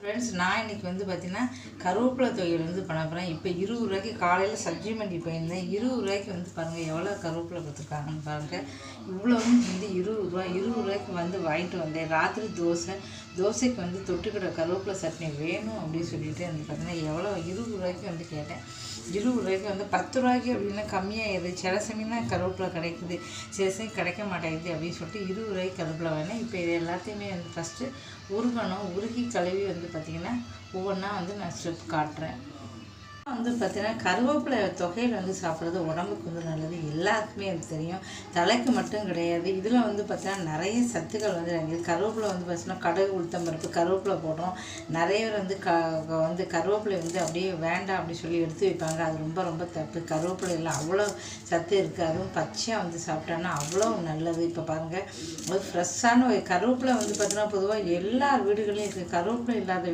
Friends, நான் இன்றைக்கி வந்து பார்த்திங்கன்னா கருவேப்பிலை தொகையில் வந்து பண்ண போகிறேன். இப்போ 20 ரூபாய்க்கு காலையில் சப்ஜி மண்டி போயிருந்தேன். 20 ரூபாய்க்கு வந்து பாருங்கள் எவ்வளோ கருவேப்பிலை கொடுத்துருக்காங்கன்னு பாருங்கள். இவ்வளவும் வந்து 20 ரூபாய்க்கு வந்து வாங்கிட்டு வந்தேன். ராத்திரி தோசைக்கு வந்து தொட்டுக்கிற கருவேப்பிலை சட்னி வேணும் அப்படின்னு சொல்லிட்டு வந்து பார்த்திங்கன்னா எவ்வளோ 20 ரூபாய்க்கு வந்து கேட்டேன். 20 ரூபாய்க்கு வந்து 10 ரூபாய்க்கு அப்படின்னா கம்மியாகிடுது. சில சமயம் கருவேப்பிலை கிடைக்குது, சில சமயம் கிடைக்க மாட்டேங்குது அப்படின்னு சொல்லிட்டு 20 ரூபாய்க்கு கருவேப்பிலை வேணும். இப்போ இது எல்லாத்தையுமே வந்து ஃபஸ்ட்டு உருகி கழுவி வந்து பார்த்திங்கன்னா ஒவ்வொன்றா வந்து நான் ஸ்டெப் காட்டுறேன். வந்து பார்த்தீங்கன்னா கருவேப்பிலை தொகையில் வந்து சாப்பிட்றது உடம்புக்கு வந்து நல்லது, எல்லாருக்குமே அது தெரியும். தலைக்கு மட்டும் கிடையாது. இதில் வந்து பார்த்தீங்கன்னா நிறைய சத்துக்கள் வந்து இருக்குது. கருவேப்பிலை வந்து பார்த்தீங்கன்னா கடுகு உளுத்தம்பருப்பு கருவேப்பிலை போடுறோம். நிறைய பேர் வந்து கருவேப்பிலை வந்து அப்படியே வேண்டாம் அப்படி சொல்லி எடுத்து வைப்பாங்க. அது ரொம்ப ரொம்ப தப்பு. கருவேப்பிலையில் அவ்வளோ சத்து இருக்குது. அதுவும் பச்சையாக வந்து சாப்பிட்டோன்னா அவ்வளோ நல்லது. இப்போ பாருங்கள், அது ஃப்ரெஷ்ஷான கருவேப்பிலை வந்து பார்த்தீங்கன்னா பொதுவாக எல்லார் வீடுகளையும் இருக்குது. கருவேப்பிலை இல்லாத